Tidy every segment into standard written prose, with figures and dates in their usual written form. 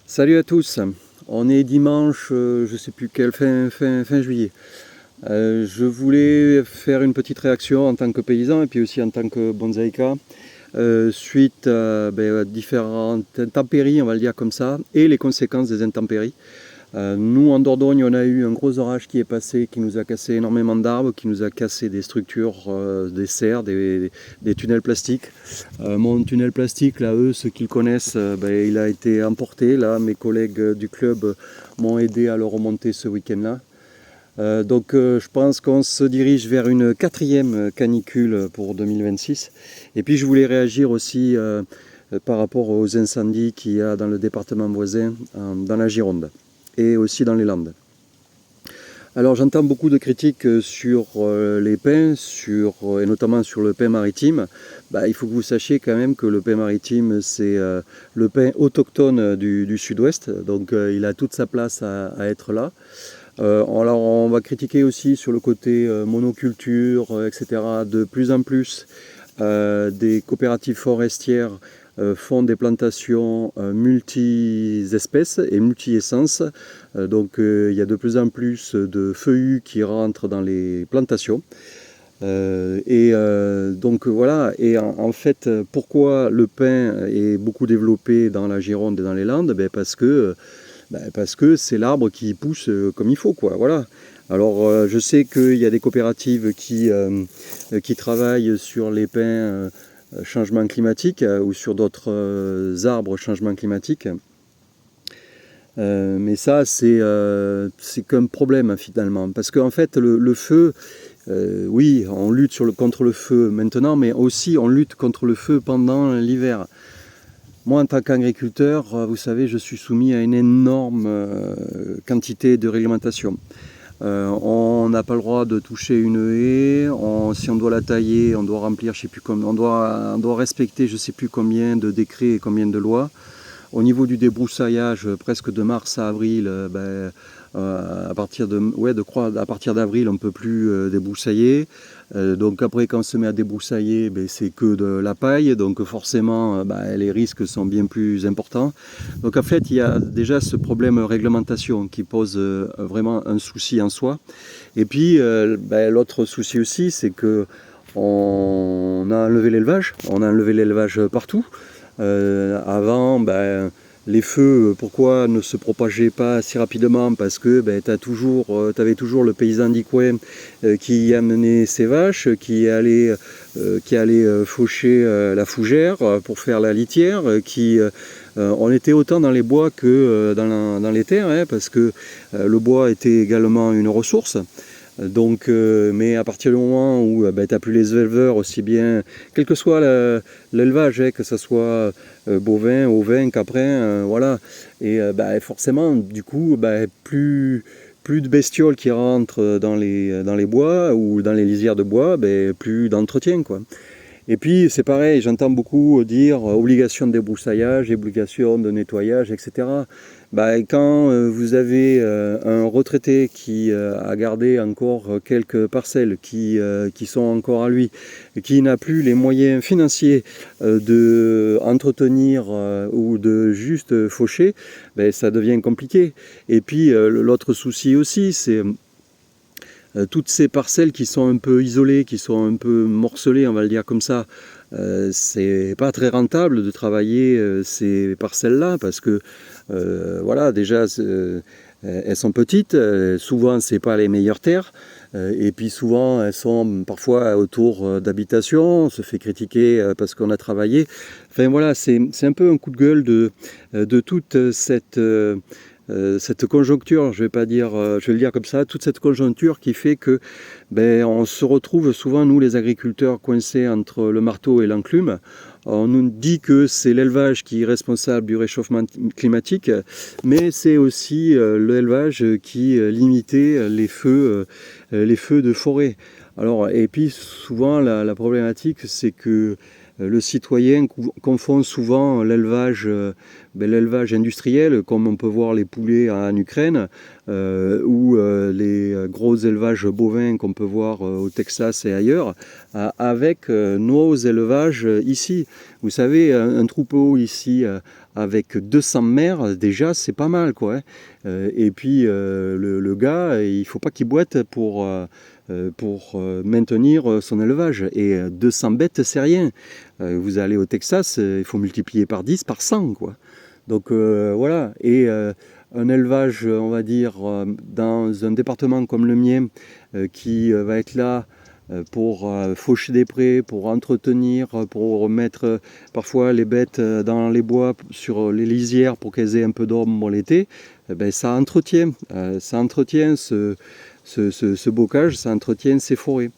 Salut à tous, on est dimanche, je sais plus quelle, fin juillet. Je voulais faire une petite réaction en tant que paysan et puis aussi en tant que bonsaïka suite à différentes intempéries, on va le dire comme ça, et les conséquences des intempéries. Nous, en Dordogne, on a eu un gros orage qui est passé, qui nous a cassé énormément d'arbres, qui nous a cassé des structures, des serres, des tunnels plastiques. Mon tunnel plastique, là, eux, ceux qui le connaissent, il a été emporté. Là, mes collègues du club m'ont aidé à le remonter ce week-end-là. Je pense qu'on se dirige vers une quatrième canicule pour 2026. Et puis, je voulais réagir aussi par rapport aux incendies qu'il y a dans le département voisin, dans la Gironde et aussi dans les Landes. Alors j'entends beaucoup de critiques sur les pins, et notamment sur le pin maritime. Il faut que vous sachiez quand même que le pin maritime, c'est le pin autochtone du sud-ouest, donc il a toute sa place à être là. Alors on va critiquer aussi sur le côté monoculture, etc. De plus en plus, des coopératives forestières font des plantations multi-espèces et multi-essences. Il y a de plus en plus de feuillus qui rentrent dans les plantations. Voilà. Et en fait, pourquoi le pin est beaucoup développé dans la Gironde et dans les Landes? Parce que c'est l'arbre qui pousse comme il faut, quoi. Voilà. Alors, je sais qu'il y a des coopératives qui travaillent sur les pins changement climatique ou sur d'autres arbres changement climatique. Mais ça, c'est qu'un problème finalement. Parce qu'en fait, le feu, oui, on lutte contre le feu maintenant, mais aussi on lutte contre le feu pendant l'hiver. Moi, en tant qu'agriculteur, vous savez, je suis soumis à une énorme quantité de réglementation. On n'a pas le droit de toucher une haie. Si on doit la tailler, on doit remplir, je sais plus combien, on doit respecter, je ne sais plus combien de décrets et combien de lois. Au niveau du débroussaillage, presque de mars à avril, à partir d'avril, on ne peut plus débroussailler. Donc après, quand on se met à débroussailler, c'est que de la paille, donc forcément, les risques sont bien plus importants. Donc en fait, il y a déjà ce problème réglementation qui pose vraiment un souci en soi. Et puis, l'autre souci aussi, c'est que on a enlevé l'élevage. On a enlevé l'élevage partout. Avant, les feux, pourquoi ne se propageaient pas si rapidement? Parce que tu avais toujours le paysan du coin qui amenait ses vaches, qui allait faucher la fougère pour faire la litière, on était autant dans les bois que dans les terres, hein, parce que le bois était également une ressource. Mais à partir du moment où tu n'as plus les éleveurs aussi bien, quel que soit l'élevage, hein, que ce soit bovin, ovin, caprin, voilà. Et forcément, du coup, plus de bestioles qui rentrent dans les bois ou dans les lisières de bois, plus d'entretien, quoi. Et puis c'est pareil, j'entends beaucoup dire obligation de débroussaillage, obligation de nettoyage, etc. Quand vous avez un retraité qui a gardé encore quelques parcelles qui sont encore à lui, et qui n'a plus les moyens financiers de entretenir ou de juste faucher, ça devient compliqué. Et puis l'autre souci aussi, c'est toutes ces parcelles qui sont un peu isolées, qui sont un peu morcelées, on va le dire comme ça, c'est pas très rentable de travailler ces parcelles-là parce que voilà, déjà elles sont petites, souvent c'est pas les meilleures terres, et puis souvent elles sont parfois autour d'habitations, on se fait critiquer parce qu'on a travaillé. Enfin voilà, c'est un peu un coup de gueule de toute cette conjoncture, je vais le dire comme ça, toute cette conjoncture qui fait que on se retrouve souvent, nous les agriculteurs, coincés entre le marteau et l'enclume. On nous dit que c'est l'élevage qui est responsable du réchauffement climatique, mais c'est aussi l'élevage qui limitait les feux de forêt. Alors, et puis souvent la problématique, c'est que le citoyen confond souvent l'élevage l'élevage industriel, comme on peut voir les poulets en Ukraine, ou les gros élevages bovins qu'on peut voir au Texas et ailleurs, avec nos élevages ici. Vous savez, un troupeau ici avec 200 mères, déjà c'est pas mal, quoi. Et puis le gars, il faut pas qu'il boite pour maintenir son élevage. Et 200 bêtes, c'est rien. Vous allez au Texas, il faut multiplier par 10, par 100, quoi. Donc voilà. Et un élevage, on va dire, dans un département comme le mien, qui va être là pour faucher des prés, pour entretenir, pour mettre parfois les bêtes dans les bois, sur les lisières pour qu'elles aient un peu d'ombre l'été, ben, ça entretient ce bocage, ça entretient ces forêts.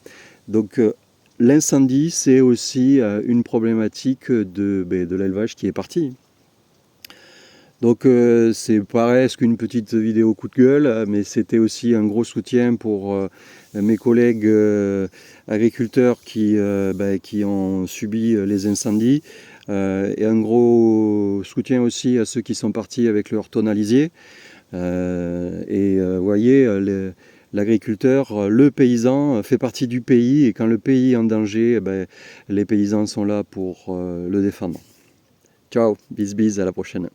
Donc l'incendie, c'est aussi une problématique de l'élevage qui est parti. Donc c'est presque une petite vidéo coup de gueule, mais c'était aussi un gros soutien pour mes collègues agriculteurs qui ont subi les incendies, et un gros soutien aussi à ceux qui sont partis avec leur tonalisier. Vous voyez, l'agriculteur, le paysan fait partie du pays, et quand le pays est en danger, les paysans sont là pour le défendre. Ciao, bis bis, à la prochaine.